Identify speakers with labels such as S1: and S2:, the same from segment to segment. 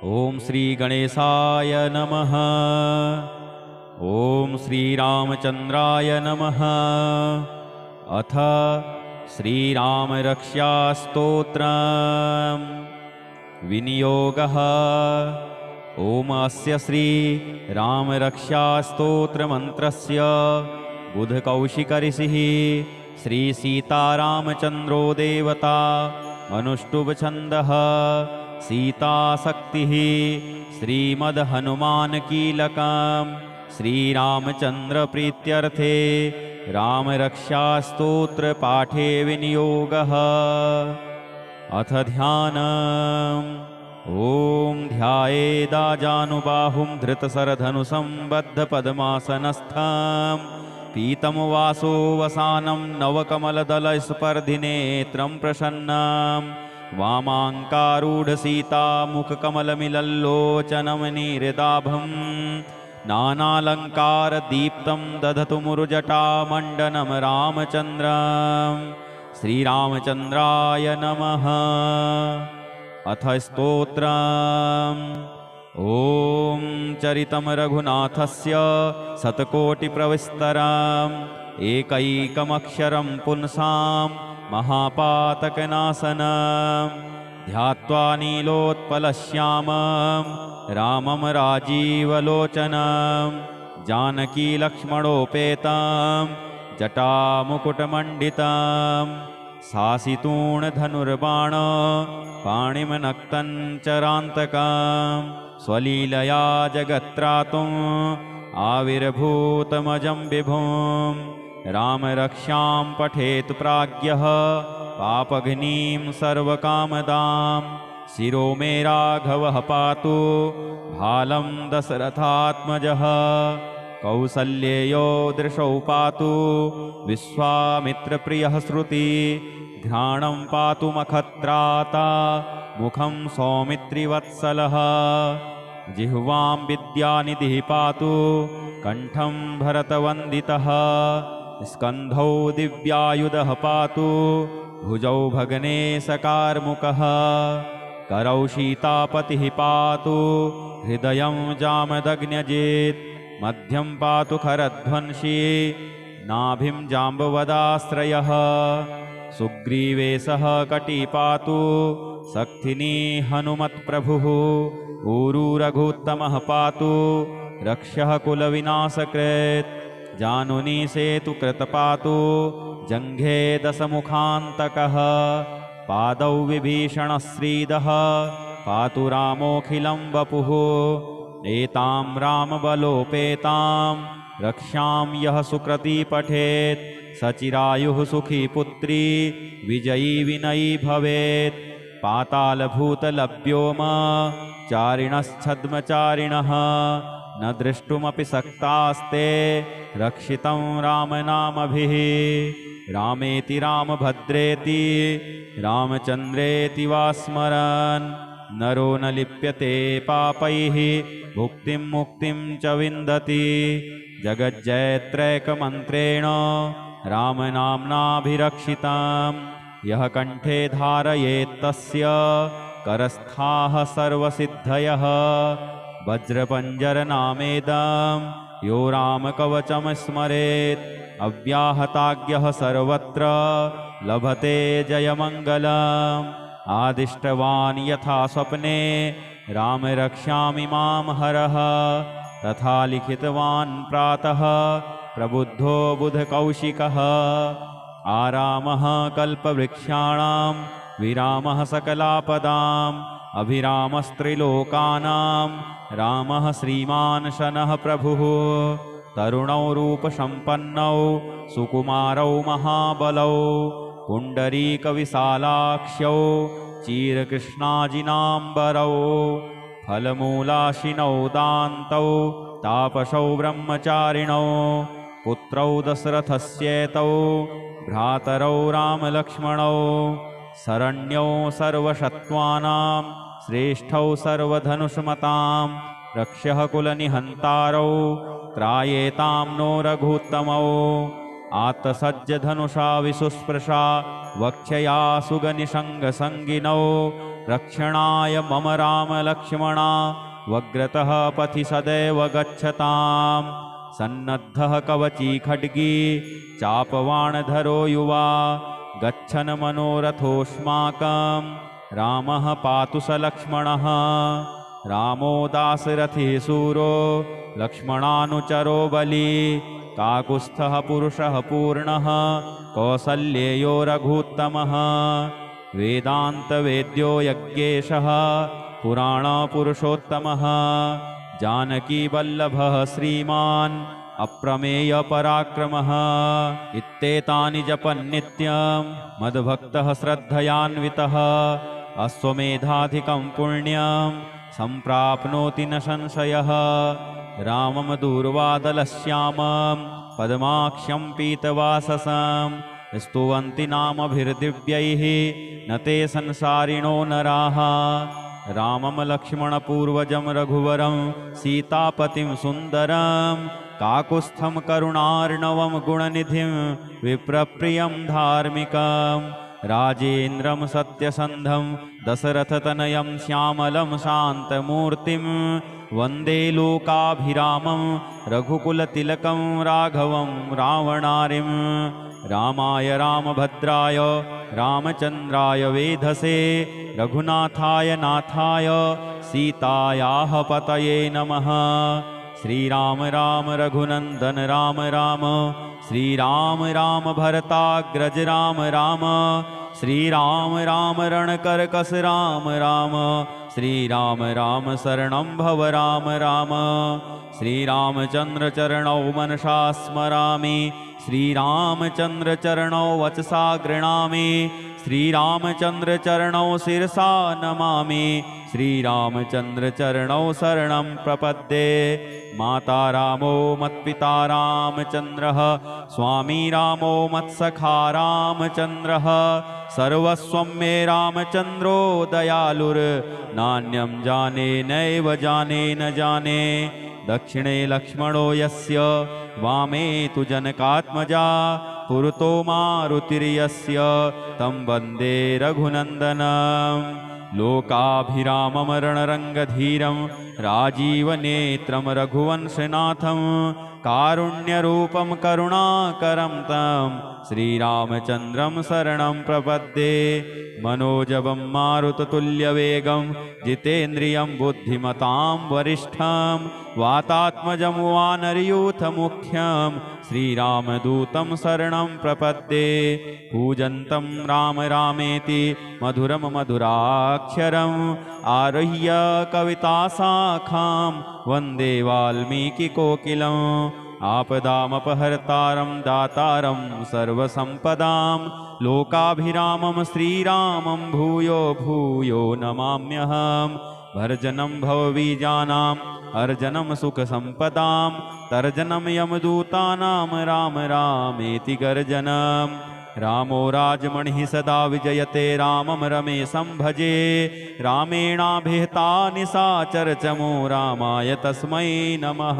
S1: ओम श्री गणेशाय नमः। ओम श्री रामचंद्राय नमः। अथ श्री राम रक्षा स्तोत्रम् विनियोगः। ओम अस्य श्री राम रक्षा स्तोत्र मंत्रस्य बुधकौशिक ऋषिः श्री सीतारामचंद्रो देवता अनुष्टुभ छन्दः सीताशक्तिः श्रीमद् हनुमान कीलकम् श्रीरामचंद्र प्रीत्यर्थे राम रक्षा स्तोत्र पाठे विनियोगः। अथ ध्यानम्। ओम ध्यायेदाजानुबाहुं धृतशरधनुषं बद्धपद्मासनस्थं पीतं वासो वसानं नवकमलदलस्पर्धिनेत्रं प्रसन्नं वामाङ्कारूढसीतामुखकमलमिलल्लोचनं नीरदाभं नानालङ्कारदीप्तं दधतु मुरुजटामण्डनं रामचन्द्रं श्रीरामचन्द्राय नमः। अथ स्तोत्रम्। ओम चरितं रघुनाथस्य शतकोटिप्रविस्तरम् एकैकमक्षरं पुंसां महापातकनाशनं ध्यात्वा नीलोत्पलश्यामं रामं राजीवलोचनं जानकीलक्ष्मणोपेतं जटामुकुटमण्डितं सासितूणधनुर्बाण पाणिमनक्तं चरान्तकं स्वलीलया जगत्त्रातुम् आविर्भूतमजं विभुं रामरक्षां पठेत् प्राज्ञः पापघ्नीं सर्वकामदां शिरो मे राघवः पातु भालं दशरथात्मजः कौसल्येयो दृशौ पातु विश्वामित्रप्रियः श्रुति घ्राणं पातु मखत्राता मुखं सौमित्रिवत्सलः जिह्वां विद्यानिधिः पातु कण्ठं भरतवन्दितः स्कन्धौ दिव्यायुधः पातु भुजौ भगनेशकार्मुकः करौ सीतापतिः पातु हृदयं जामदग्न्यजित् मध्यं पातु खरध्वंसी नाभिं जाम्बवदाश्रयः सुग्रीवेशः कटी पातु शक्तिनी हनुमत्प्रभुः ऊरू रघुत्तमः पातु रक्षः कुलविनाशकृत् जानुनी सेतुकृत पातु जङ्घे दशमुखान्तकः पादौ विभीषणश्रीदः पातु रामोऽखिलं वपुः एतां रामबलोपेतां रक्षां यः सुकृती पठेत् सचिरायुः सुखी पुत्री विजयी विनयी भवेत् पातालभूतलभ्योम चारिणश्छद्मचारिणः न द्रष्टुमपि सक्तास्ते रक्षितं रामनामभिः रामेति रामभद्रेति रामचन्द्रेति वा स्मरन् नरो न लिप्यते पापैः भुक्तिं मुक्तिं च विन्दति जगज्जयत्रैकमन्त्रेण रामनाम्नाभिरक्षितं यः कण्ठे धारयेत्तस्य करस्थाः सर्वसिद्धयः वज्रपञ्जरनामेदं यो रामकवचं स्मरेत् अव्याहताज्ञः सर्वत्र लभते जयमङ्गलम् आदिष्टवान् यथा स्वप्ने राम रक्षामि मां हरः तथा लिखितवान् प्रातः प्रबुद्धो बुधकौशिकः आरामः कल्पवृक्षाणां विरामः सकलापदाम् अभिरामस्त्रिलोकानां रामः श्रीमान् शनः प्रभुः तरुणौ रूपसम्पन्नौ सुकुमारौ महाबलौ पुण्डरीकविशालाक्ष्यौ चीरकृष्णाजिनाम्बरौ फलमूलाशिनौ दान्तौ तापसौ ब्रह्मचारिणौ पुत्रौ दशरथस्येतौ भ्रातरौ रामलक्ष्मणौ शरण्यौ सर्वशत्वानां श्रेष्ठौ सर्वधनुष्मतां रक्षः कुलनिहन्तारौ त्रायेतां नो रघुत्तमौ आत्तसज्जधनुषा विशुस्पृशा वक्षया सुगनिषङ्गसङ्गिनौ रक्षणाय मम रामलक्ष्मणा वग्रतः पथि सदैव गच्छताम्। सन्नद्धः कवची खड्गी चापवाणधरो युवा गच्छन् मनोरथोऽस्माकं रामः पातु स लक्ष्मणः। रामो दासरथी शूरो लक्ष्मणानुचरो बली काकुत्स्थः पुरुषः पूर्णः कौसल्येयो रघुत्तमः। वेदान्तवेद्यो यज्ञेशः पुराणपुरुषोत्तमः जानकीवल्लभः श्रीमान् अप्रमेयपराक्रमः। इत्येतानि जपन्नित्यं मद्भक्तः श्रद्धयान्वितः अश्वमेधाधिकं पुण्यं सम्प्राप्नोति न संशयः। रामं दूर्वादलश्यामं पद्माक्ष्यं पीतवाससं स्तुवन्ति नामभिर्दिव्यैः न ते संसारिणो नराः। रामं लक्ष्मणपूर्वजं रघुवरं सीतापतिं सुन्दरं काकुत्स्थं करुणार्णवं गुणनिधिं विप्रप्रियं धार्मिकं राजेन्द्रं सत्यसन्धं दशरथतनयं श्यामलं शान्तमूर्तिं वन्दे लोकाभिरामं रघुकुलतिलकं राघवं रावणारिं। रामाय रामभद्राय रामचन्द्राय वेधसे रघुनाथाय नाथाय सीतायाः पतये नमः। श्रीराम राम रघुनन्दन राम राम श्रीराम राम भरताग्रज राम राम श्रीराम राम रणकर्कश राम राम श्रीराम राम शरणं भव राम राम। श्रीरामचन्द्र चरणौ मनसा स्मरामि श्रीरामचन्द्र चरणौ वचसा गृह्णामि श्रीरामचन्द्र चरणौ शिरसा नमामि श्रीरामचन्द्र चरणौ शरणं प्रपद्ये। माता रामो मत्पिता रामचन्द्रः स्वामी रामो मत्सखा रामचन्द्रः सर्वस्वं मे रामचन्द्रो दयालुर्नान्यं जाने नैव जाने न जाने। दक्षिणे लक्ष्मणो यस्य वामे तु जनकात्मजा पुरतो मारुतिर्यस्य तं वन्दे रघुनन्दनं। लोकाभिरामं रणरङ्गधीरं राजीवनेत्रं रघुवंशनाथं कारुण्यरूपं करुणाकरं तं श्रीरामचन्द्रं शरणं प्रपद्ये। मनोजवं मारुततुल्यवेगं जितेन्द्रियं बुद्धिमतां वरिष्ठं वातात्मजं वानरयूथमुख्यं श्रीरामदूतं शरणं प्रपद्ये। कूजन्तं राम रामेति मधुरं मधुराक्षरम् आरुह्य कविताशाखां वन्दे वाल्मीकिकोकिलम्। आपदामपहर्तारं दातारं सर्वसम्पदां लोकाभिरामं श्रीरामं भूयो भूयो नमाम्यहम्। भर्जनं भवबीजानां अर्जनं सुखसम्पदां तर्जनं यमदूतानां राम रामेति गर्जनम्। रामो राजमणिः सदा विजयते रामं रमेशं भजे रामेणाभिहिता निशाचरचमो रामाय तस्मै नमः।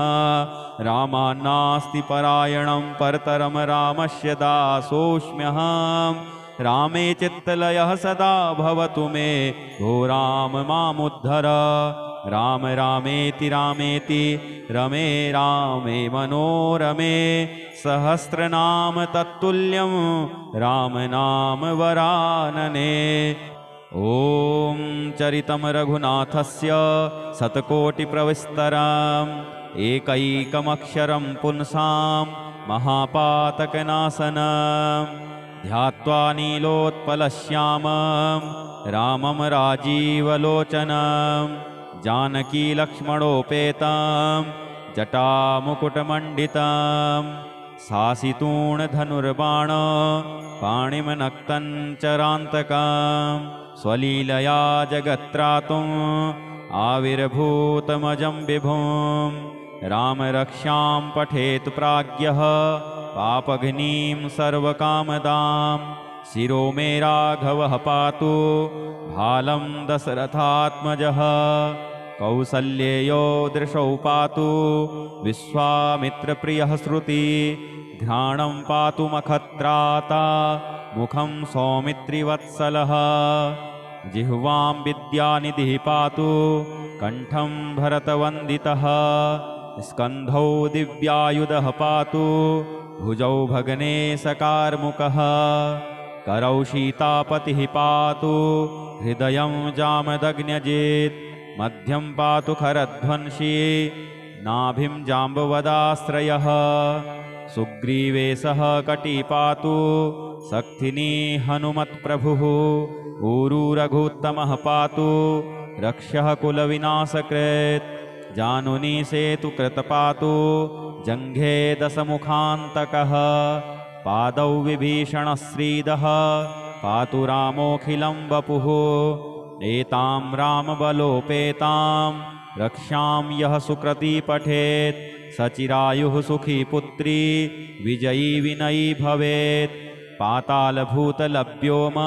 S1: रामान्नास्ति परायणं परतरं रामस्य दासोऽस्म्यहम्। रामे चित्तलयः सदा भवतु मे भो राम मामुद्धर। राम रामेति रामेति रमे रामे मनोरमे सहस्रनाम तत्तुल्यं राम नाम वरानने। ॐ चरितं रघुनाथस्य शतकोटिप्रविस्तरम् एकैकमक्षरं पुंसां महापातकनाशनं ध्यात्वा नीलोत्पलश्यामं रामं राजीवलोचनं जानकीलक्ष्मणोपेतं जटामुकुटमण्डितं शासितूणधनुर्बाण पाणिमनक्तं चरान्तकं स्वलीलया जगत्त्रातुम् आविर्भूतमजं विभुं। रामरक्षां पठेत् प्राज्ञः पापघ्नीं सर्वकामदां शिरो मे राघवः पातु भालं दशरथात्मजः। कौसल्येयो दृशौ पातु विश्वामित्रप्रियः श्रुति घ्राणं पातु मखत्राता मुखं सौमित्रिवत्सलः। जिह्वां विद्यानिधिः पातु कण्ठं भरतवन्दितः स्कन्धौ दिव्यायुधः पातु भुजौ भगनेशकार्मुकः करौ सीतापतिः पातु हृदयं जामदग्न्यजित् मध्यं पातु खरध्वंसी नाभिं जाम्बवदाश्रयः सुग्रीवेशः कटी पातु सक्थिनी हनुमत्प्रभुः ऊरू रघुत्तमः पातु रक्षः कुलविनाशकृत् जानुनी सेतुकृत पातु जङ्घे दशमुखान्तकः पादौ विभीषणश्रीदः पातु रामोऽखिलं वपुः एतां रामबलोपेतां रक्षां यः सुकृती पठेत् सचिरायुः सुखी पुत्री विजयी विनयी भवेत् पातालभूतलभ्योम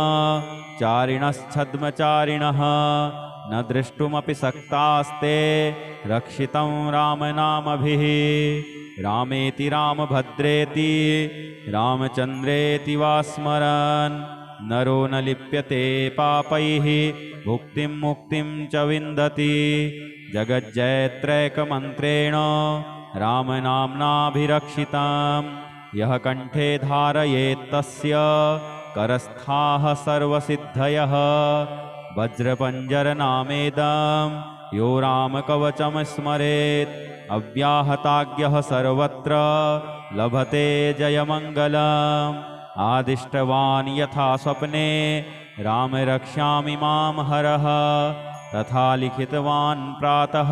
S1: चारिणश्छद्मचारिणः न द्रष्टुमपि सक्तास्ते रक्षितं रामनामभिः रामेति रामभद्रेति रामचन्द्रेति वा स्मरन् नरो न लिप्यते पापैः भुक्तिं मुक्तिं च विन्दति जगज्जयत्रैकमन्त्रेण रामनाम्नाभिरक्षितं यः कण्ठे धारयेत्तस्य करस्थाः सर्वसिद्धयः वज्रपञ्जरनामेदं यो रामकवचं स्मरेत् अव्याहताज्ञः सर्वत्र लभते जयमङ्गलम् आदिष्टवान् यथा स्वप्ने राम रक्ष्यामि मां हरः तथा लिखितवान् प्रातः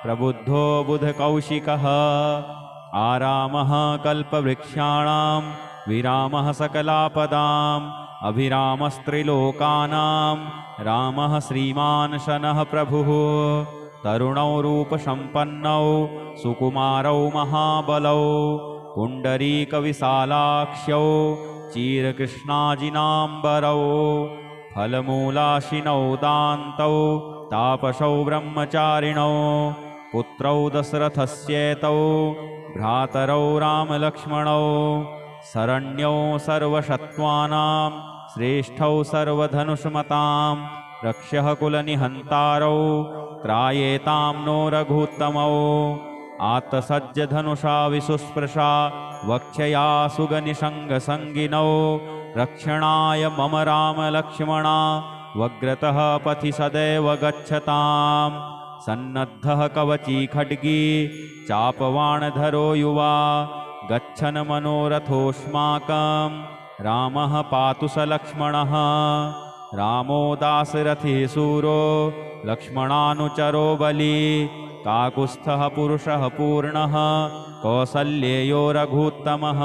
S1: प्रबुद्धो बुधकौशिकः आरामः कल्पवृक्षाणां विरामः सकलापदाम् अभिरामस्त्रिलोकानां रामः श्रीमान् शनः प्रभुः तरुणौ रूपसम्पन्नौ सुकुमारौ महाबलौ पुण्डरीकविशालाक्ष्यौ चीरकृष्णाजिनाम्बरौ फलमूलाशिनौ दान्तौ तापसौ ब्रह्मचारिणौ पुत्रौ दशरथस्येतौ भ्रातरौ रामलक्ष्मणौ शरण्यौ सर्वसत्त्वानां श्रेष्ठौ सर्वधनुष्मतां रक्षः कुलनिहन्तारौ त्रायेतां नो रघुत्तमौ आत्तसज्जधनुषा विसुस्पृशा वक्षया सुगनिषङ्गसङ्गिनौ रक्षणाय मम रामलक्ष्मणा वग्रतः पथि सदैव गच्छताम् सन्नद्धः कवची खड्गी चापवाणधरो युवा गच्छन् मनोरथोऽस्माकं रामः पातु स लक्ष्मणः रामो दाशरथिः शूरो लक्ष्मणानुचरो बली काकुत्स्थः पुरुषः पूर्णः कौसल्येयो रघुत्तमः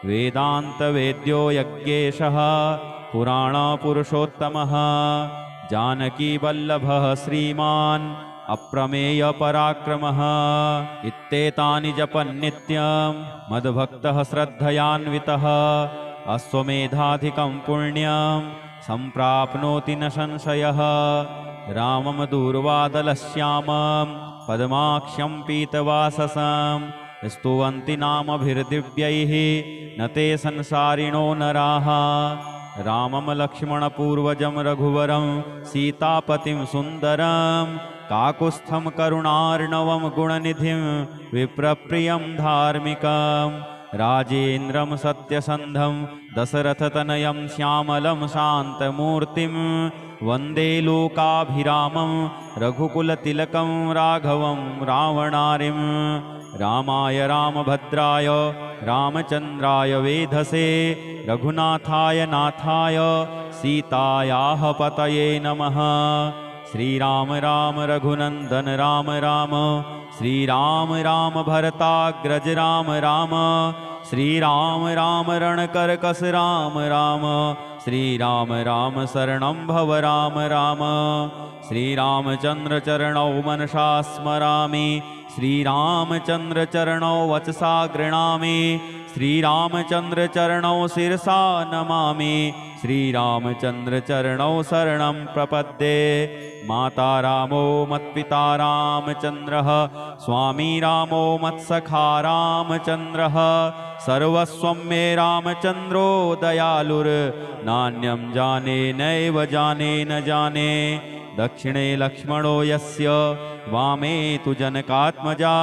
S1: वेदान्तवेद्यो यज्ञेशः पुराणपुरुषोत्तमः जानकीवल्लभः श्रीमान् अप्रमेयपराक्रमः इत्येतानि जपन्नित्यं मद्भक्तः श्रद्धयान्वितः अश्वमेधाधिकं पुण्यं सम्प्राप्नोति न संशयः रामं दूर्वादलश्यामं पद्माक्ष्यं पीतवाससं स्तुवन्ति नामभिर्दिव्यैः न ते संसारिणो नराः रामं लक्ष्मणपूर्वजं रघुवरं सीतापतिं सुन्दरं काकुत्स्थं करुणार्णवं गुणनिधिं विप्रप्रियं धार्मिकं राजेन्द्रं सत्यसन्धं दशरथतनयं श्यामलं शान्तमूर्तिं वन्दे लोकाभिरामं रघुकुलतिलकं राघवं रावणारिं रामाय रामभद्राय रामचन्द्राय वेधसे रघुनाथाय नाथाय सीतायाः पतये नमः। श्रीराम राम रघुनन्दन राम राम श्रीराम राम भरताग्रज राम राम श्रीराम राम रणकर्कश राम राम श्रीराम राम शरणं भव राम राम श्रीरामचन्द्र चरणौ मनसा स्मरामि श्रीरामचन्द्र चरणौ वचसा गृह्णामि श्रीरामचंद्र चरणौ शिरसा नमामि श्रीरामचंद्र चरणौ शरणं प्रपद्ये माता रामो मत्पिता रामचंद्रः स्वामी रामो मत्सखा रामचंद्रः सर्वस्वं मे रामचंद्रो दयालुर् नान्यं जाने नैव जाने न जाने दक्षिणे लक्ष्मणो यस्य वामे तु जनकात्मजा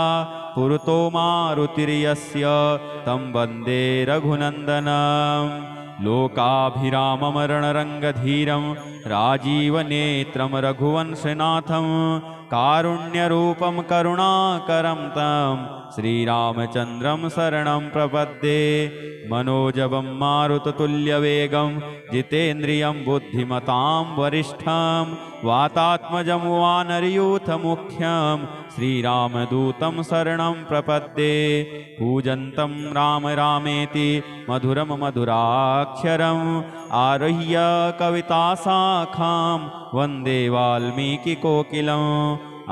S1: पुरतो मारुतिर्यस्य तं वन्दे रघुनन्दनं लोकाभिराममरणरङ्गधीरं राजीवनेत्रं रघुवंशनाथं कारुण्यरूपं करुणाकरं तं श्रीरामचन्द्रं शरणं प्रपद्ये मनोजवं मारुततुल्यवेगं जितेन्द्रियं बुद्धिमतां वरिष्ठं वातात्मजं वानरयूथमुख्यं श्रीरामदूतं शरणं प्रपद्ये पूजन्तं राम रामेति मधुरं मधुराक्षरम् आरुह्य कविताशाखां वन्दे वाल्मीकिकोकिलम्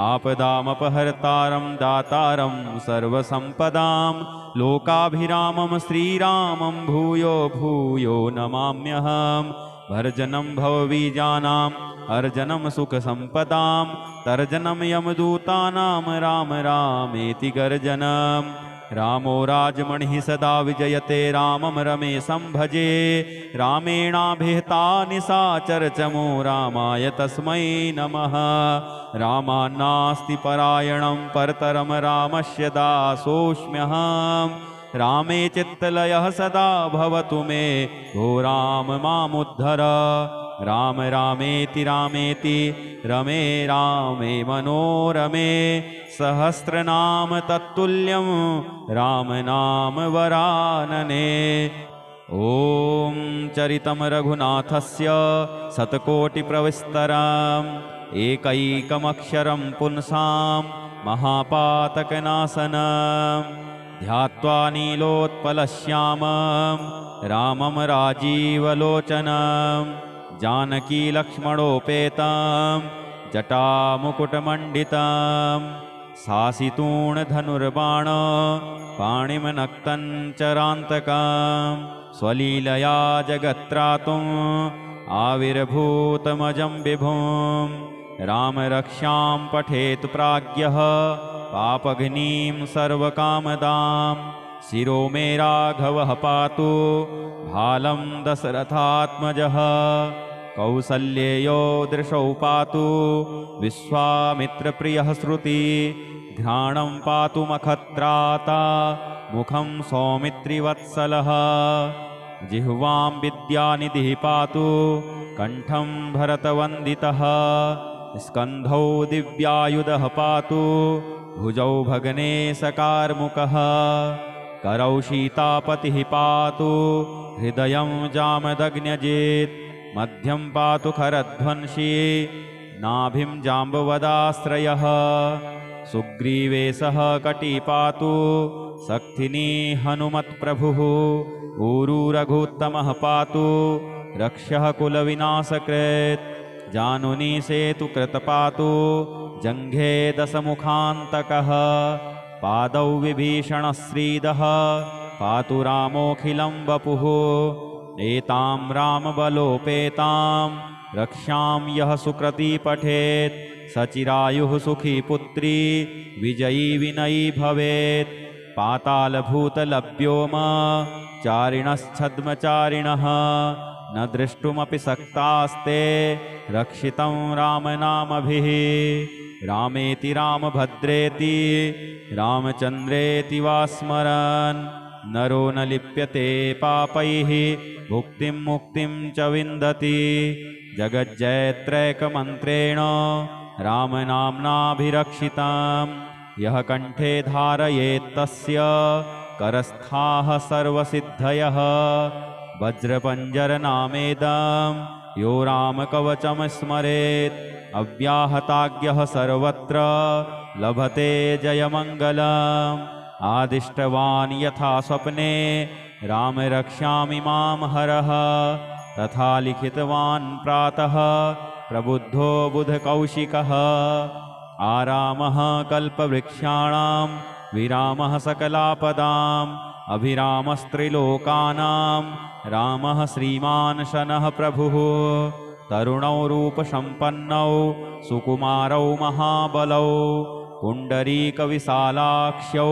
S1: आपदामपहर्तारं दातारं सर्वसम्पदां लोकाभिरामं श्रीरामं भूयो भूयो नमाम्यहम् भर्जनं भवबीजानाम् अर्जनं सुखसम्पदां तर्जनं यमदूतानां राम रामेति गर्जनम् रामो राजमणिः सदा विजयते रामं रमेशं भजे रामेणाभिहिता निशाचर चमो रामाय तस्मै नमः रामान्नास्ति परायणं परतरं रामस्य दासोऽस्म्यहम् रामे चित्तलयः सदा भवतु मे भो राम मामुद्धर राम रामेति रामेति रमे रामे मनोरमे सहस्रनाम तत्तुल्यं राम नाम वरानने ॐ चरितं रघुनाथस्य शतकोटिप्रविस्तरम् एकैकमक्षरं पुंसां महापातकनाशनम् ध्यात्वा नीलोत्पलश्यामं रामं राजीवलोचनं जानकीलक्ष्मणोपेतं जटामुकुटमण्डितं शासितूणधनुर्बाण पाणिमनक्तं चरान्तकं स्वलीलया जगत्त्रातुम् आविर्भूतमजं विभुं रामरक्षां पठेत् प्राज्ञः पापघ्नीं सर्वकामदां शिरो मे राघवः पातु भालं दशरथात्मजः कौसल्येयो दृशौ पातु विश्वामित्रप्रियः श्रुति घ्राणं पातु मखत्राता मुखं सौमित्रिवत्सलः जिह्वां विद्यानिधिः पातु कण्ठं भरतवन्दितः स्कन्धौ दिव्यायुधः पातु भुजौ भगनेशकार्मुकः करौ सीतापतिः पातु हृदयं जामदग्न्यजेत् मध्यं पातु खरध्वंसी नाभिं जाम्बवदाश्रयः सुग्रीवेशः कटी पातु शक्तिनी हनुमत्प्रभुः ऊरू रघुत्तमः पातु रक्षः कुलविनाशकृत् जानुनी सेतुकृत पातु जङ्घे दशमुखान्तकः पादौ विभीषणश्रीदः पातु रामोऽखिलं वपुः एतां रामबलोपेतां रक्षां यः सुकृती पठेत् सचिरायुः सुखी पुत्री विजयी विनयी भवेत् पातालभूतलभ्योम चारिणश्छद्मचारिणः न दृष्टुमपि सक्तास्ते रक्षितं रामनामभिः रामेति रामभद्रेति रामचन्द्रेति वा स्मरन् नरो न लिप्यते पापैः भुक्तिं मुक्तिं च विन्दति जगज्जयत्रैकमन्त्रेण रामनाम्नाभिरक्षितं यः कण्ठे धारयेत्तस्य करस्थाः सर्वसिद्धयः वज्रपञ्जरनामेदं यो रामकवचं स्मरेत् अव्याहताज्ञः सर्वत्र लभते जयमङ्गलम् आदिष्टवान् यथा स्वप्ने राम रक्षामि मां हरः तथा लिखितवान् प्रातः प्रबुद्धो बुधकौशिकः आरामः कल्पवृक्षाणां विरामः सकलापदां अभिरामस्त्रिलोकानां रामः श्रीमान् शनः प्रभुः तरुणौ रूपसम्पन्नौ सुकुमारौ महाबलौ पुण्डरीकविशालाक्ष्यौ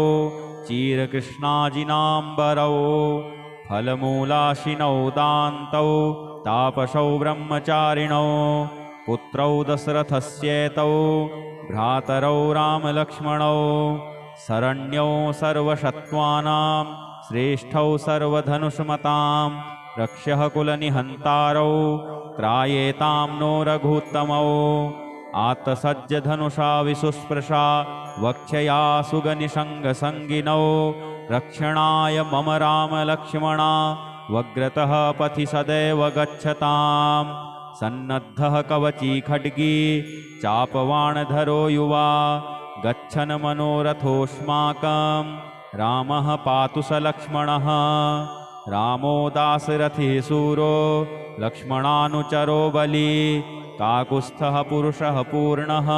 S1: चीरकृष्णाजिनाम्बरौ फलमूलाशिनौ दान्तौ तापसौ ब्रह्मचारिणौ पुत्रौ दशरथस्येतौ भ्रातरौ रामलक्ष्मणौ शरण्यौ सर्वसत्त्वानां श्रेष्ठौ सर्वधनुष्मतां रक्ष्यः कुलनिहन्तारौ त्रायेतां नो रघुत्तमौ आत्तसज्जधनुषा विसुस्पृशा वक्ष्यया सुगनिसङ्गसङ्गिनौ रक्षणाय मम रामलक्ष्मणा वग्रतः पथि सदैव गच्छताम् सन्नद्धः कवची खड्गी चापवाणधरो युवा गच्छन् मनोरथोऽस्माकं रामः पातु स लक्ष्मणः रामो दाशरथिः शूरो लक्ष्मणानुचरो बली काकुत्स्थः पुरुषः पूर्णः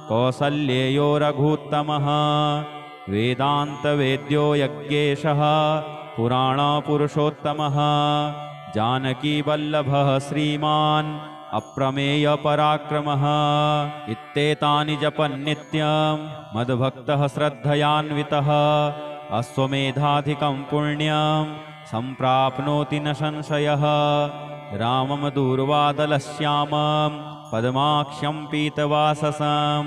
S1: कौसल्येयो रघुत्तमः वेदान्तवेद्यो यज्ञेशः पुराणपुरुषोत्तमः जानकीवल्लभः श्रीमान् अप्रमेयपराक्रमः इत्येतानि जपन्नित्यं मद्भक्तः श्रद्धयान्वितः अश्वमेधाधिकं पुण्यं सम्प्राप्नोति न संशयः रामं दूर्वादलश्यामं पद्माक्ष्यं पीतवाससं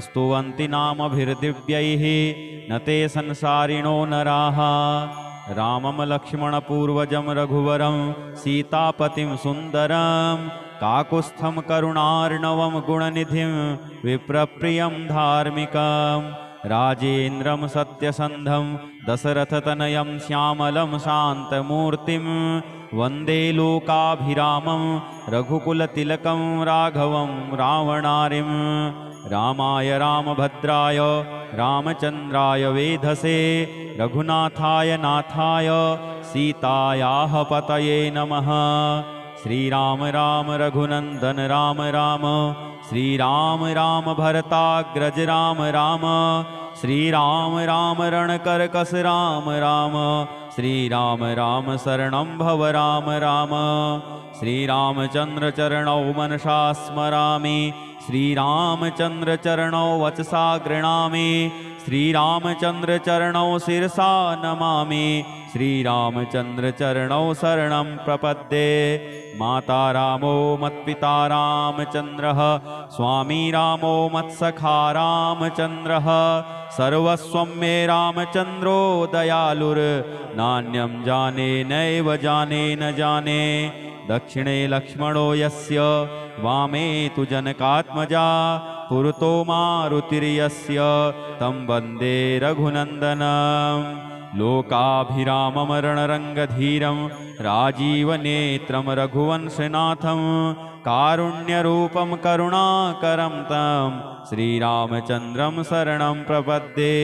S1: स्तुवन्ति नामभिर्दिव्यैः न ते संसारिणो नराः रामं लक्ष्मणपूर्वजं रघुवरं सीतापतिं सुन्दरं काकुत्स्थं करुणार्णवं गुणनिधिं विप्रप्रियं धार्मिकं राजेन्द्रं सत्यसन्धं दशरथतनयं श्यामलं शान्तमूर्तिं वन्दे लोकाभिरामं रघुकुलतिलकं राघवं रावणारिं रामाय रामभद्राय रामचन्द्राय वेधसे रघुनाथाय नाथाय सीतायाः पतये नमः। श्रीराम राम रघुनन्दन राम राम श्रीराम राम भरताग्रज राम राम श्रीराम राम रणकर्कश राम राम श्रीराम राम शरणं भव राम राम श्रीरामचन्द्र चरणौ मनसा स्मरामि श्रीरामचन्द्र चरणौ वचसा गृह्णामि श्रीरामचन्द्र चरणौ शिरसा नमामि श्रीरामचन्द्र चरणौ शरणं प्रपद्ये माता रामो मत्पिता रामचन्द्रः स्वामी रामो मत्सखा रामचन्द्रः सर्वस्वं मे रामचन्द्रो दयालुर्नान्यं जाने नैव जाने न जाने दक्षिणे लक्ष्मणो यस्य वामे तु जनकात्मजा पुरतो मारुतिर्यस्य तं वन्दे रघुनन्दनम् लोकाभिराममरणरङ्गधीरं राजीवनेत्रं रघुवंशनाथं कारुण्यरूपं करुणाकरं तं श्रीरामचन्द्रं शरणं प्रपद्ये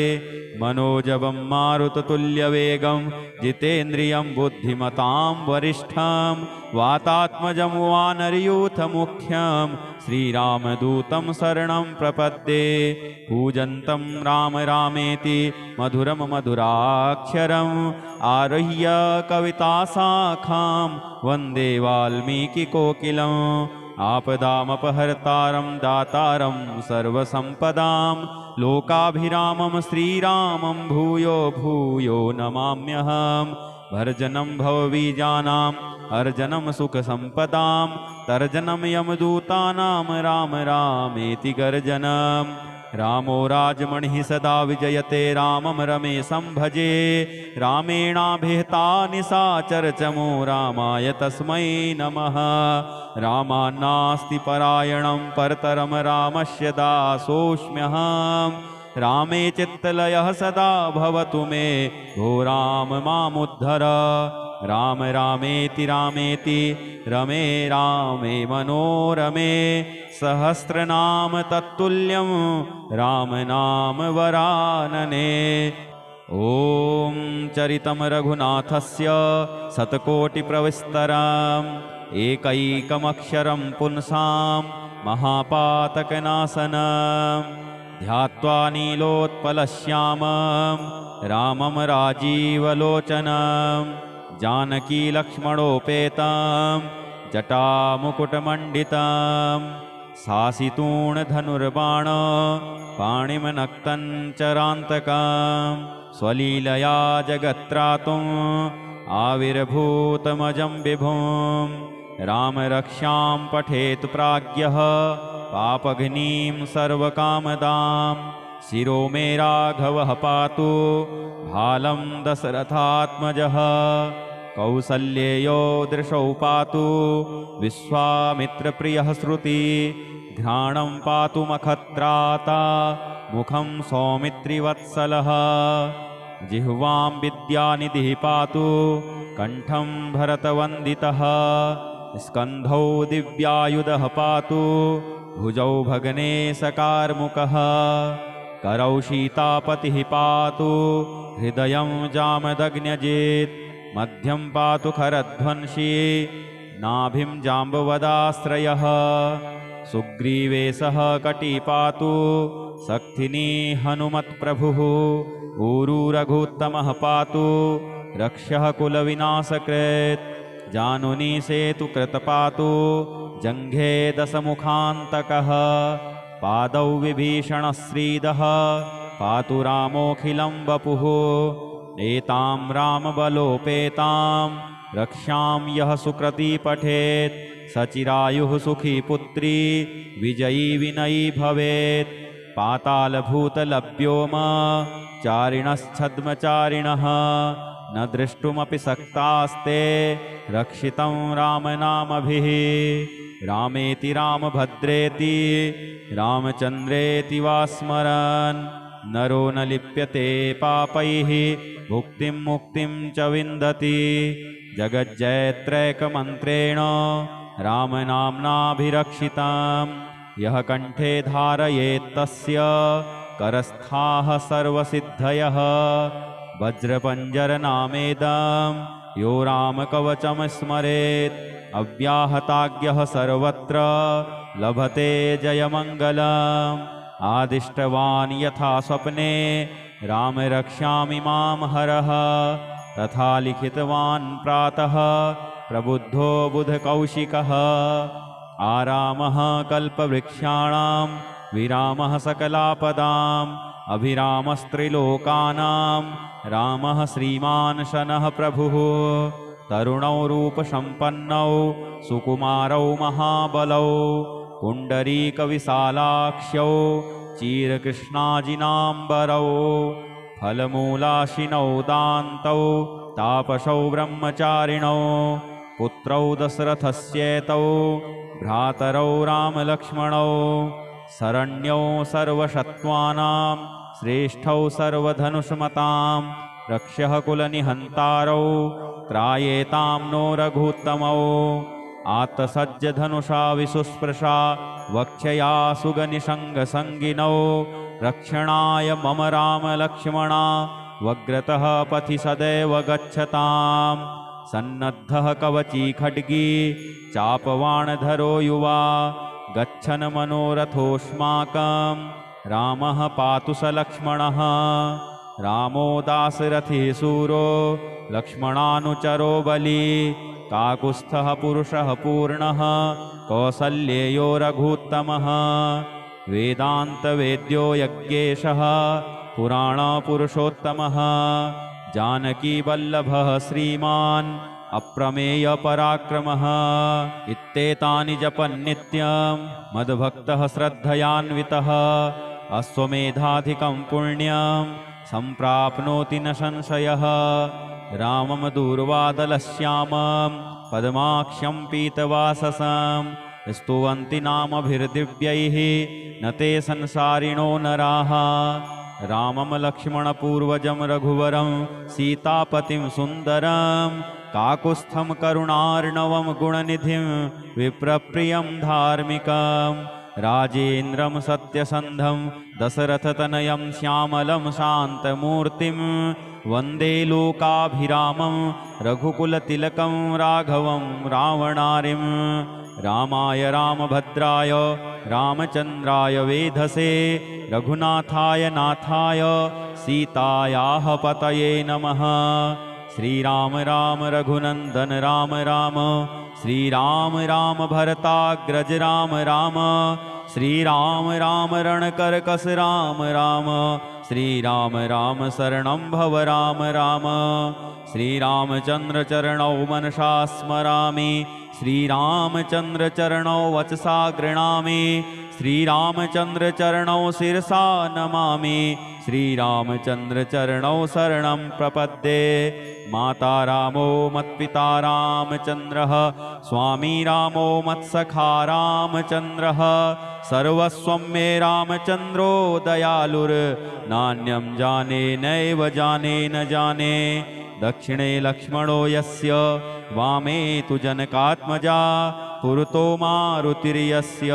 S1: मनोजवं मारुततुल्यवेगं जितेन्द्रियं बुद्धिमतां वरिष्ठं वातात्मजं वानरयूथमुख्यं श्रीरामदूतं शरणं प्रपद्ये पूजन्तं राम रामेति मधुरं मधुराक्षरम् आरुह्य कविताशाखां वन्दे वाल्मीकिकोकिलम् आपदामपहर्तारं दातारं सर्वसम्पदां लोकाभिरामं श्रीरामं भूयो भूयो नमाम्यहम् भर्जनं भवबीजानाम् अर्जनं सुखसम्पदां तर्जनं यमदूतानां राम रामेति गर्जनम् रामो राजमणिः सदा विजयते रामं रमेशं भजे रामेणाभिहिता निशाचरचमो रामाय तस्मै नमः रामान्नास्ति परायणं परतरं रामस्य दासोऽस्म्यहम् रामे चित्तलयः सदा भवतु मे भो राम मामुद्धर राम रामेति रामेति रमे रामे मनोरमे सहस्रनाम तत्तुल्यं राम नाम वरानने। ॐ चरितं रघुनाथस्य शतकोटिप्रविस्तरम् एकैकमक्षरं पुंसां महापातकनाशनम् ध्यात्वा नीलोत्पलश्यामं रामं राजीवलोचनं जानकीलक्ष्मणोपेतं जटामुकुटमण्डितं सासितूणधनुर्बाण पाणिमनक्तं चरान्तकं स्वलीलया जगत्त्रातुम् आविर्भूतमजं विभुं रामरक्षां पठेत् प्राज्ञः पापघ्नीं सर्वकामदां शिरो मे राघवः पातु भालं दशरथात्मजः कौसल्येयो दृशौ पातु विश्वामित्रप्रियः श्रुति घ्राणं पातु मखत्राता मुखं सौमित्रिवत्सलः जिह्वां विद्यानिधिः पातु कण्ठं भरतवन्दितः स्कन्धौ दिव्यायुधः पातु भुजौ भगनेशकार्मुकः करौ सीतापतिः पातु हृदयं जामदग्न्यजित् मध्यं पातु खरध्वंसी नाभिं जाम्बवदाश्रयः सुग्रीवेशः कटी पातु शक्तिनी हनुमत्प्रभुः ऊरू रघुत्तमः पातु रक्षः कुलविनाशकृत् जानुनी सेतुकृत पातु जङ्घे दशमुखान्तकः पादौ विभीषणश्रीदः पातु रामोऽखिलं वपुः एतां रामबलोपेतां रक्षां यः सुकृती पठेत् सचिरायुः सुखी पुत्री विजयी विनयी भवेत् पातालभूतलभ्योम चारिणश्छद्मचारिणः न द्रष्टुमपि सक्तास्ते रक्षितं रामनामभिः रामेति रामभद्रेति रामचन्द्रेति वा स्मरन् नरो न लिप्यते पापैः भुक्तिं मुक्तिं च विन्दति जगज्जयत्रैकमन्त्रेण रामनाम्नाभिरक्षितं यः कण्ठे धारयेत्तस्य करस्थाः सर्वसिद्धयः वज्रपञ्जरनामेदं यो रामकवचं स्मरेत् अव्याहताज्ञः सर्वत्र लभते जयमङ्गलम् आदिष्टवान् यथा स्वप्ने राम रक्षामि मां हरः तथा लिखितवान् प्रातः प्रबुद्धो बुधकौशिकः आरामः कल्पवृक्षाणां विरामः सकलापदाम् अभिरामस्त्रिलोकानां रामः श्रीमान् शनः प्रभुः तरुणौ रूपसम्पन्नौ सुकुमारौ महाबलौ पुण्डरीकविशालाक्ष्यौ चीरकृष्णाजिनाम्बरौ फलमूलाशिनौ दान्तौ तापसौ ब्रह्मचारिणौ पुत्रौ दशरथस्येतौ भ्रातरौ रामलक्ष्मणौ शरण्यौ सर्वशत्वानां श्रेष्ठौ सर्वधनुष्मतां रक्षः कुलनिहन्तारौ त्रायेतां नो रघुत्तमौ आत्तसज्जधनुषा विशुस्पृशा वक्षया सुगनिषङ्गसङ्गिनौ रक्षणाय मम रामलक्ष्मणा वग्रतः पथि सदैव गच्छताम् सन्नद्धः कवची खड्गी चापवाणधरो युवा गच्छन् मनोरथोऽस्माकं रामः पातु स लक्ष्मणः रामो दाशरथी शूरो लक्ष्मणानुचरो बली काकुत्स्थः पुरुषः पूर्णः कौसल्येयो रघुत्तमः वेदान्तवेद्यो यज्ञेशः पुराणपुरुषोत्तमः जानकीवल्लभः श्रीमान् अप्रमेयपराक्रमः इत्येतानि जपन् नित्यं मद्भक्तः श्रद्धयान्वितः अश्वमेधाधिकं पुण्यं सम्प्राप्नोति न संशयः रामं दूर्वादलश्यामं पद्माक्षं पीतवाससं स्तुवन्ति नामभिर्दिव्यैः न ते संसारिणो नराः रामं लक्ष्मणपूर्वजं रघुवरं सीतापतिं सुन्दरं काकुत्स्थं करुणार्णवं गुणनिधिं विप्रप्रियं धार्मिकं राजेन्द्रं सत्यसन्धं दशरथतनयं श्यामलं शान्तमूर्तिं वन्दे लोकाभिरामं रघुकुलतिलकं राघवं रावणारिं रामाय रामभद्राय रामचन्द्राय वेधसे रघुनाथाय नाथाय सीतायाः पतये नमः। श्रीराम राम रघुनंदन राम राम, श्रीराम राम भरताग्रज राम राम, श्रीराम राम रणकरकस राम राम, श्रीराम राम शरणं भव राम राम। श्रीरामचंद्र चरणौ मनसा स्मरामि, श्रीरामचंद्र चरणौ वचसा गृणामि, श्रीरामचंद्र चरणौ शिरसा नमामि, श्रीरामचंद्र चरणौ शरणं प्रपद्ये। माता रामो मत्पिता रामचंद्रः, स्वामी रामो मत्सखा रामचंद्रः, सर्वस्वं मे रामचंद्रो दयालुर्नान्यं जाने नैव जाने न जाने। दक्षिणे लक्ष्मणो यस्य, वामे तु जनकात्मजा, पुरतो मारुतिर्यस्य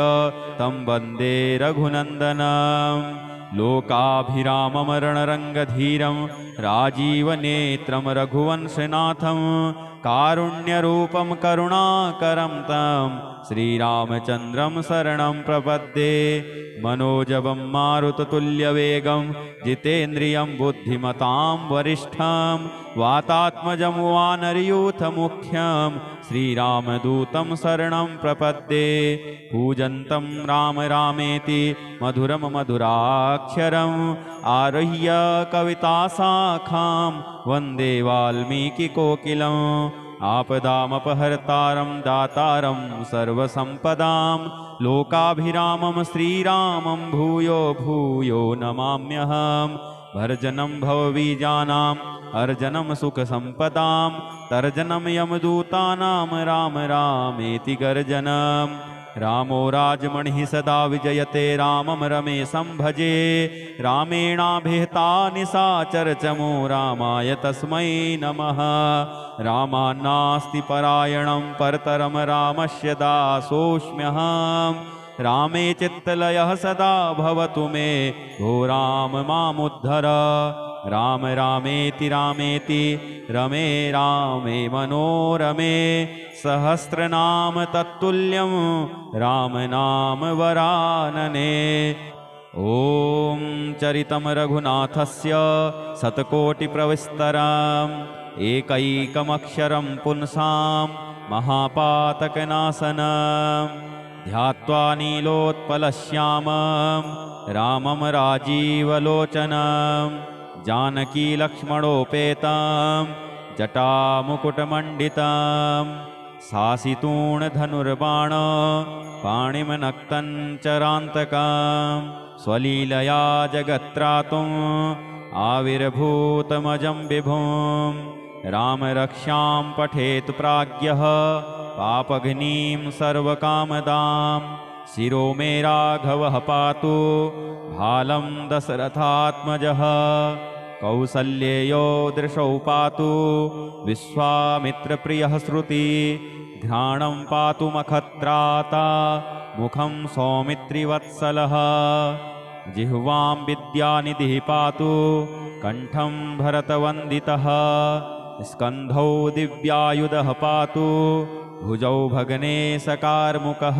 S1: तं वन्दे रघुनन्दनम्। लोकाभिराममरणरङ्गधीरं राजीवनेत्रं रघुवंशनाथं, कारुण्यरूपं करुणाकरं तं श्रीरामचन्द्रं शरणं प्रपद्ये। मनोजवं मारुततुल्यवेगं जितेन्द्रियं बुद्धिमतां वरिष्ठं, वातात्मजं वानरयूथमुख्यं श्रीरामदूतं शरणं प्रपद्ये। कूजन्तं राम रामेति मधुरं मधुराक्षरम्, आरुह्य कविताशाखां वन्दे वाल्मीकिकोकिलम्। आपदामपहर्तारं दातारं सर्वसम्पदां, लोकाभिरामं श्रीरामं भूयो भूयो नमाम्यहम्। भर्जनं भवबीजानां, अर्जनं सुखसम्पदां, तर्जनं यमदूतानां, राम रामेति गर्जनम्। रामो राजमणिः सदा विजयते, रामं रमेशं भजे, रामेणाभिहिता निशाचरचमो, रामाय तस्मै नमः। रामान्नास्ति परायणं परतरं, रामस्य दासोऽस्म्यहम्। रामे चित्तलयः सदा भवतु मे, भो राम मामुद्धर। राम रामेति रामेति रमे रामे मनोरमे, सहस्रनाम तत्तुल्यं राम नाम वरानने। ॐ चरितं रघुनाथस्य शतकोटिप्रविस्तरम्, एकैकमक्षरं पुंसां महापातकनाशनम्। ध्यात्वा नीलोत्पलश्यामं रामं राजीवलोचनं, जानकीलक्ष्मणोपेतं जटामुकुटमण्डितं, शासितूणधनुर्बाण पाणिमनक्तं चरान्तकं, स्वलीलया जगत्त्रातुम् आविर्भूतमजं विभुं। रामरक्षां पठेत् प्राज्ञः पापघ्नीं सर्वकामदां, शिरो मे राघवः पातु भालं दशरथात्मजः। कौसल्येयो दृशौ पातु विश्वामित्रप्रियः श्रुति, घ्राणं पातु मखत्राता मुखं सौमित्रिवत्सलः। जिह्वां विद्यानिधिः पातु कण्ठं भरतवन्दितः, स्कन्धौ दिव्यायुधः पातु भुजौ भगनेशकार्मुकः।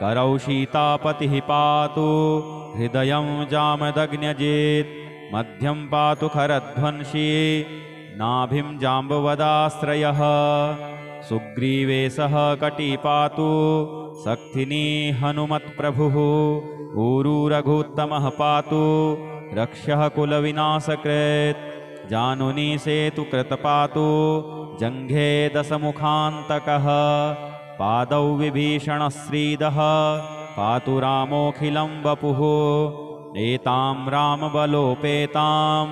S1: करौ सीतापतिः पातु हृदयं जामदग्न्यजित्, मध्यं पातु खरध्वंसी नाभिं जाम्बवदाश्रयः। सुग्रीवेशः कटी पातु शक्तिनी हनुमत्प्रभुः, ऊरू रघुत्तमः पातु रक्षः कुलविनाशकृत्। जानुनी सेतुकृत पातु जङ्घे दशमुखान्तकः, पादौ विभीषणश्रीदः पातु रामोऽखिलं वपुः। एतां रामबलोपेतां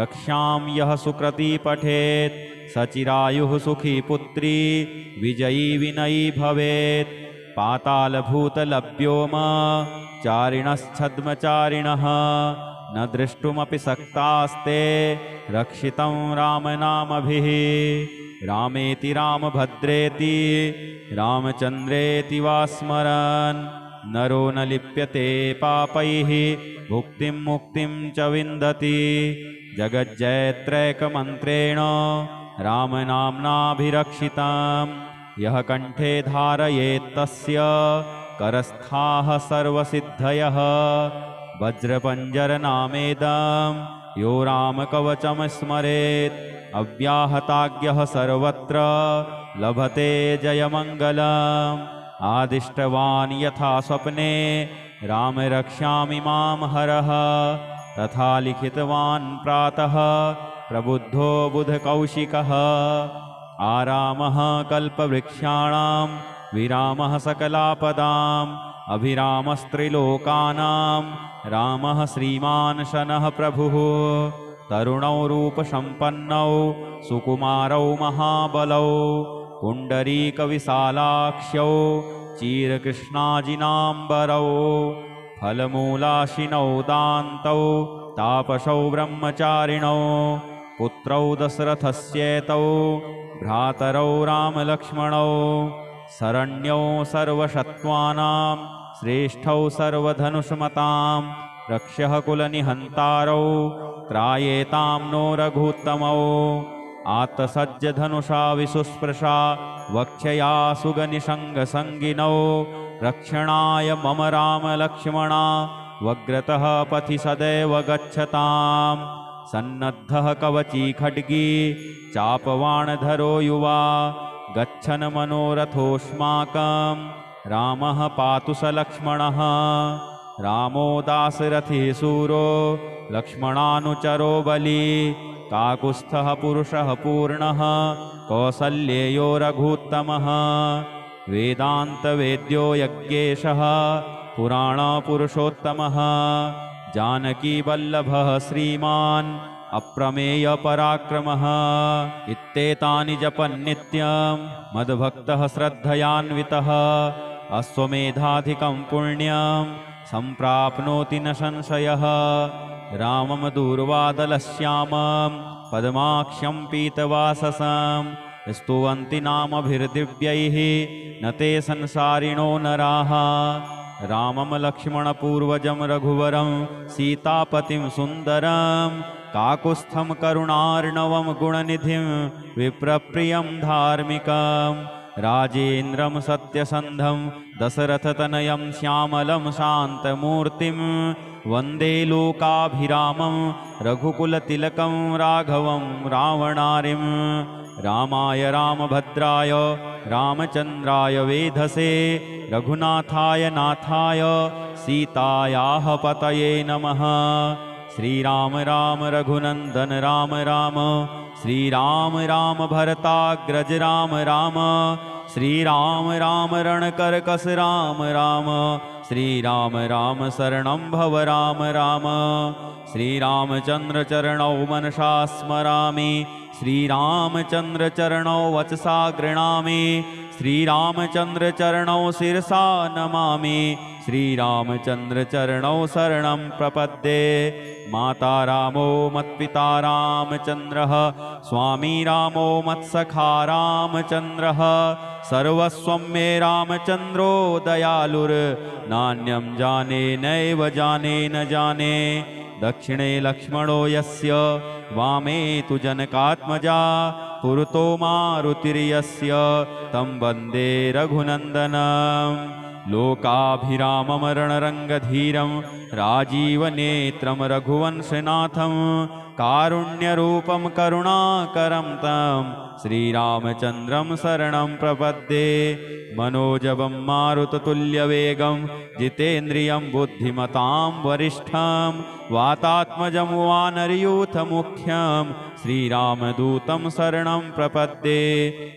S1: रक्षां यः सुकृती पठेत्, सचिरायुः सुखी पुत्री विजयी विनयी भवेत्। पातालभूतलभ्योम चारिणश्छद्मचारिणः, न द्रष्टुमपि सक्तास्ते रक्षितं रामनामभिः। रामेति रामभद्रेति रामचन्द्रेति वा स्मरन्, नरो न लिप्यते पापैः भुक्तिं मुक्तिं च विन्दति। जगज्जयत्रैकमन्त्रेण रामनाम्नाभिरक्षितं, यः कण्ठे धारयेत् तस्य करस्थाः सर्वसिद्धयः। वज्रपञ्जरनामेदं यो रामकवचं स्मरेत् अव्याहताज्ञः सर्वत्र लभते जयमङ्गलम् आदिष्टवान् यथा स्वप्ने राम रक्ष्यामि मां हरः तथा लिखितवान् प्रातः प्रबुद्धो बुधकौशिकः आरामः कल्पवृक्षाणां विरामः सकलापदाम् अभिरामस्त्रिलोकानां रामः श्रीमान् शनः प्रभुः तरुणौ रूपसम्पन्नौ सुकुमारौ महाबलौ पुण्डरीकविशालाक्ष्यौ चीरकृष्णाजिनाम्बरौ फलमूलाशिनौ दान्तौ तापसौ ब्रह्मचारिणौ पुत्रौ दशरथस्येतौ भ्रातरौ रामलक्ष्मणौ शरण्यौ सर्वसत्त्वानां श्रेष्ठौ सर्वधनुष्मतां रक्ष्यः कुलनिहन्तारौ त्रायेतां नो रघुत्तमौ आत्तसज्जधनुषा विसुस्पृशा वक्षया सुगनिषङ्गसङ्गिनौ रक्षणाय मम रामलक्ष्मणा वग्रतः पथि सदैव गच्छताम् सन्नद्धः कवची खड्गी चापवाणधरो युवा गच्छन् मनोरथोऽस्माकं रामः पातु स लक्ष्मणः रामो दाशरथी शूरो लक्ष्मणानुचरो बली काकुत्स्थः पुरुषः पूर्णः कौसल्येयो रघुत्तमः वेदान्तवेद्यो यज्ञेशः पुराणपुरुषोत्तमः जानकीवल्लभः श्रीमान् अप्रमेयपराक्रमः इत्येतानि जपन्नित्यं मद्भक्तः श्रद्धयान्वितः अश्वमेधाधिकं पुण्यं सम्प्राप्नोति न संशयः रामं दूर्वादलश्यामं पद्माक्ष्यं पीतवाससं स्तुवन्ति नामभिर्दिव्यैः न ते संसारिणो नराः रामं लक्ष्मणपूर्वजं रघुवरं सीतापतिं सुन्दरं काकुत्स्थं करुणार्णवं गुणनिधिं विप्रप्रियं धार्मिकं राजेन्द्रं सत्यसन्धं दशरथतनयं श्यामलं शान्तमूर्तिं वन्दे लोकाभिरामं रघुकुलतिलकं राघवं रावणारिं रामाय रामभद्राय रामचन्द्राय वेधसे रघुनाथाय नाथाय सीतायाः पतये नमः श्रीराम राम रघुनन्दन राम राम श्रीराम राम भरताग्रज राम राम श्रीराम राम रणकर्कश राम राम श्रीराम राम शरणं भव राम राम श्रीरामचन्द्र चरणौ मनसा स्मरामि श्रीरामचन्द्र चरणौ वचसा गृह्णामि श्रीरामचन्द्र चरणौ शिरसा नमामि श्रीरामचन्द्र चरणौ शरणं प्रपद्ये माता रामो मत्पिता रामचन्द्रः स्वामी रामो मत्सखा रामचन्द्रः सर्वस्वं मे रामचन्द्रो दयालुर्नान्यं जाने नैव जाने न जाने दक्षिणे लक्ष्मणो यस्य वामे तु जनकात्मजा पुरतो मारुतिर्यस्य तं वन्दे रघुनन्दनम् लोकाभिराममरणरङ्गधीरं राजीवनेत्रं रघुवंशनाथं कारुण्यरूपं करुणाकरं तं श्रीरामचन्द्रं शरणं प्रपद्ये मनोजवं मारुततुल्यवेगं जितेन्द्रियं बुद्धिमतां वरिष्ठं वातात्मजं वानरयूथमुख्यं श्रीरामदूतं शरणं प्रपद्ये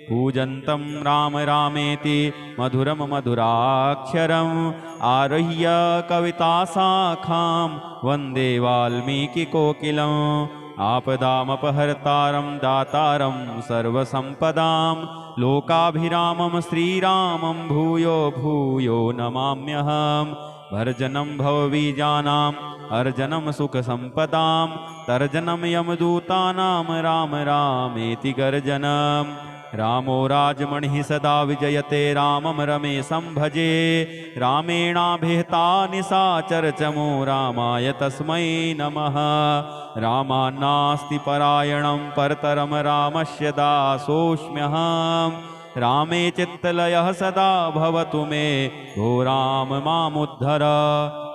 S1: पूजन्तं राम रामेति मधुरं मधुराक्षरम् आरुह्य कविताशाखां वन्दे वाल्मीकिकोकिलम् आपदामपहर्तारं दातारं सर्वसम्पदां लोकाभिरामं श्रीरामं भूयो भूयो नमाम्यहं भर्जनं भवबीजानाम् अर्जनं सुखसम्पदां तर्जनं यमदूतानां राम रामेति गर्जनम् रामो राजमणिः सदा विजयते रामं रमेशं भजे रामेणाभिहिता निशाचरचमो रामाय तस्मै नमः रामान्नास्ति परायणं परतरं रामस्य दासोऽस्म्यहम् रामे चित्तलयः सदा भवतु मे भो राम मामुद्धर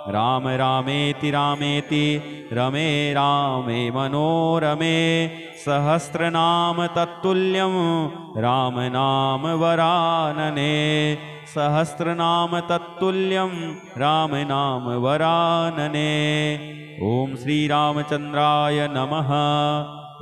S1: राम रामेति रामेति रमे रामे मनोरमे सहस्रनाम तत्तुल्यं राम नाम वरानने सहस्रनाम तत्तुल्यं राम नाम वरानने। ओम श्री रामचंद्राय नमः।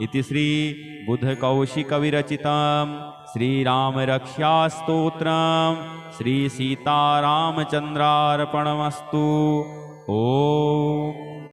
S1: इति श्री बुधकौशिकविरचितं श्रीरामरक्षास्तोत्रं श्री सीतारामचंद्रार्पणमस्तु। ओम।